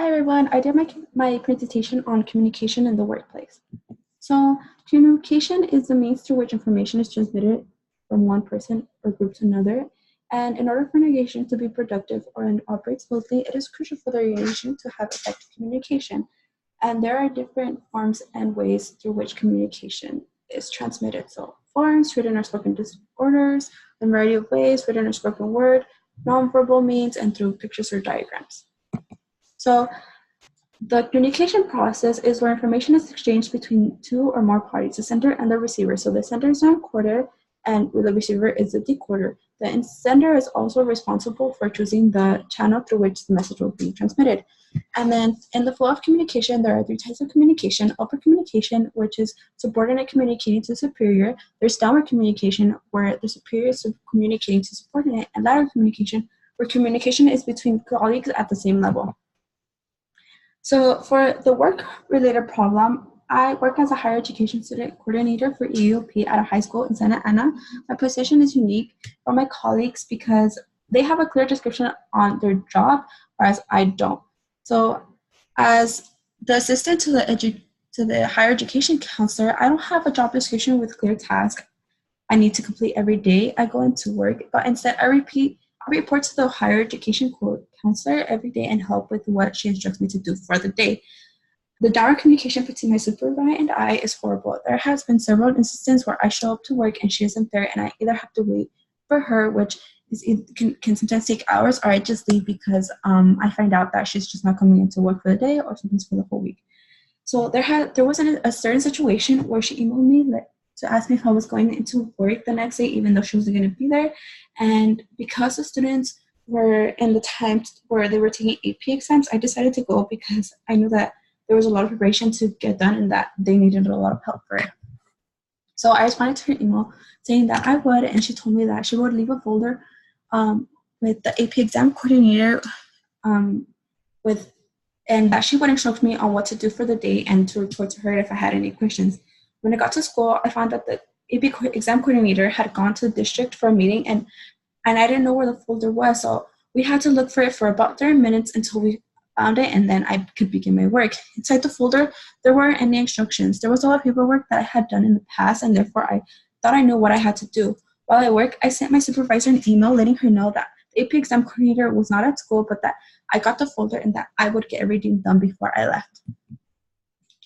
Hi everyone, I did my presentation on communication in the workplace. So communication is the means through which information is transmitted from one person or group to another. And in order for an organization to be productive or operate smoothly, it is crucial for the organization to have effective communication. And there are different forms and ways through which communication is transmitted. So forms, written or spoken disorders, a variety of ways, written or spoken word, nonverbal means, and through pictures or diagrams. So the communication process is where information is exchanged between two or more parties, the sender and the receiver. So the sender is the encoder and the receiver is the decoder. The sender is also responsible for choosing the channel through which the message will be transmitted. And then in the flow of communication, there are three types of communication. Upper communication, which is subordinate communicating to superior. There's downward communication, where the superior is communicating to subordinate. And lateral communication, where communication is between colleagues at the same level. So for the work-related problem, I work as a higher education student coordinator for EUP at a high school in Santa Ana. My position is unique from my colleagues because they have a clear description on their job, whereas I don't. So as the assistant to the higher education counselor, I don't have a job description with clear tasks I need to complete every day I go into work, but instead I report to the higher education counselor every day and help with what she instructs me to do for the day. The direct communication between my supervisor and I is horrible. There has been several instances where I show up to work and she isn't there, and I either have to wait for her, which can sometimes take hours, or I just leave because I find out that she's just not coming into work for the day or sometimes for the whole week. So there was a certain situation where she emailed me to ask me if I was going into work the next day, even though she wasn't going to be there. And because the students were in the time where they were taking AP exams, I decided to go because I knew that there was a lot of preparation to get done and that they needed a lot of help for it. So I responded to her email saying that I would, and she told me that she would leave a folder with the AP exam coordinator and that she would instruct me on what to do for the day and to report to her if I had any questions. When I got to school, I found that the AP exam coordinator had gone to the district for a meeting, and I didn't know where the folder was, so we had to look for it for about 30 minutes until we found it, and then I could begin my work. Inside the folder, there weren't any instructions. There was a lot of paperwork that I had done in the past, and therefore I thought I knew what I had to do. While I worked, I sent my supervisor an email letting her know that the AP exam coordinator was not at school, but that I got the folder and that I would get everything done before I left.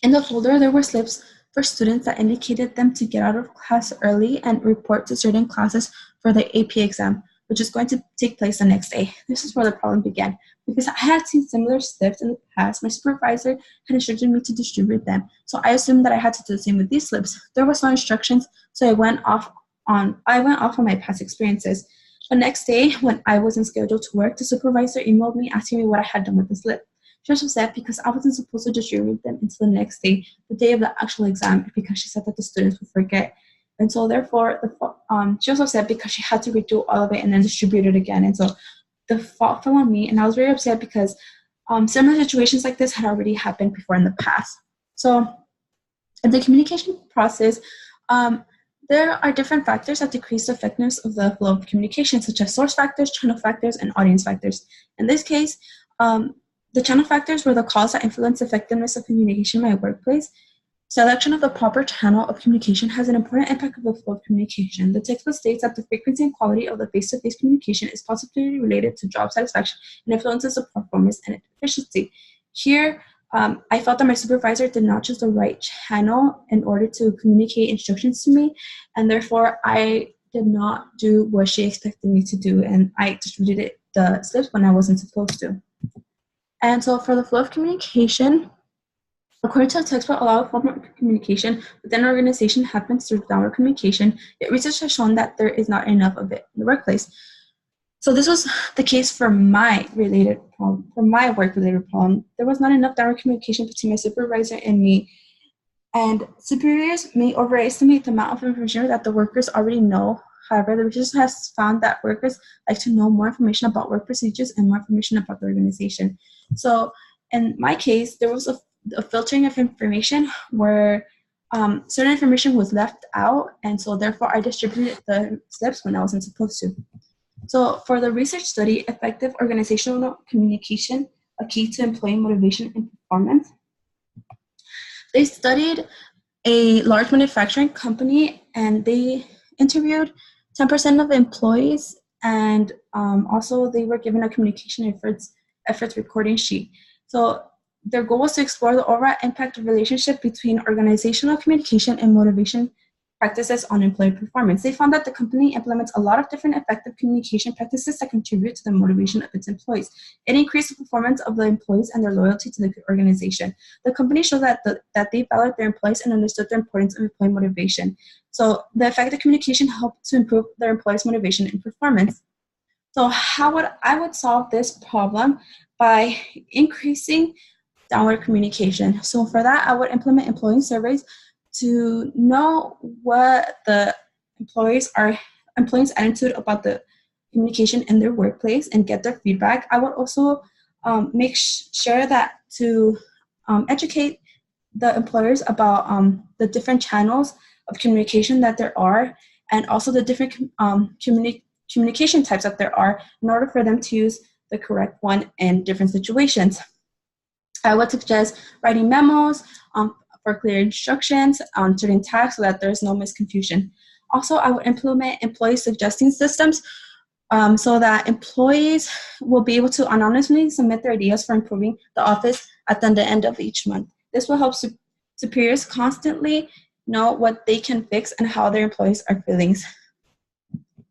In the folder, there were slips for students that indicated them to get out of class early and report to certain classes for the AP exam, which is going to take place the next day. This is where the problem began. Because I had seen similar slips in the past, my supervisor had instructed me to distribute them. So I assumed that I had to do the same with these slips. There was no instructions, so I went off on my past experiences. The next day, when I wasn't scheduled to work, the supervisor emailed me asking me what I had done with the slip. She was upset because I wasn't supposed to distribute them until the next day, the day of the actual exam, because she said that the students would forget. And so therefore, she was upset because she had to redo all of it and then distribute it again. And so the fault fell on me, and I was very upset because similar situations like this had already happened before in the past. So in the communication process, there are different factors that decrease the effectiveness of the flow of communication, such as source factors, channel factors, and audience factors. In this case, the channel factors were the cause that influence the effectiveness of communication in my workplace. Selection of the proper channel of communication has an important impact on the flow of communication. The textbook states that the frequency and quality of the face-to-face communication is positively related to job satisfaction and influences the performance and efficiency. Here, I felt that my supervisor did not choose the right channel in order to communicate instructions to me, and therefore I did not do what she expected me to do, and I distributed the slips when I wasn't supposed to. And so for the flow of communication, according to the textbook, a lot of form of communication within an organization happens through downward communication, yet research has shown that there is not enough of it in the workplace. So this was the case for my work-related problem. There was not enough downward communication between my supervisor and me. And superiors may overestimate the amount of information that the workers already know. However, the research has found that workers like to know more information about work procedures and more information about the organization. So in my case, there was a filtering of information where certain information was left out, and so therefore I distributed the slips when I wasn't supposed to. So for the research study, effective organizational communication, a key to employee motivation and performance. They studied a large manufacturing company and they interviewed 10% of employees, and also they were given a communication efforts recording sheet. So their goal was to explore the overall impact of relationship between organizational communication and motivation practices on employee performance. They found that the company implements a lot of different effective communication practices that contribute to the motivation of its employees. It increased the performance of the employees and their loyalty to the organization. The company showed that they valued their employees and understood the importance of employee motivation. So the effective communication helped to improve their employees' motivation and performance. So how would I solve this problem? By increasing downward communication. So for that, I would implement employee surveys to know what the employees' attitude about the communication in their workplace and get their feedback. I would also make sure that to educate the employers about the different channels of communication that there are, and also the different communication types that there are, in order for them to use the correct one in different situations. I would suggest writing memos for clear instructions on certain tasks so that there's no misconfusion. Also, I would implement employee suggesting systems so that employees will be able to anonymously submit their ideas for improving the office at the end of each month. This will help superiors constantly know what they can fix and how their employees are feeling.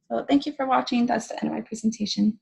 So thank you for watching. That's the end of my presentation.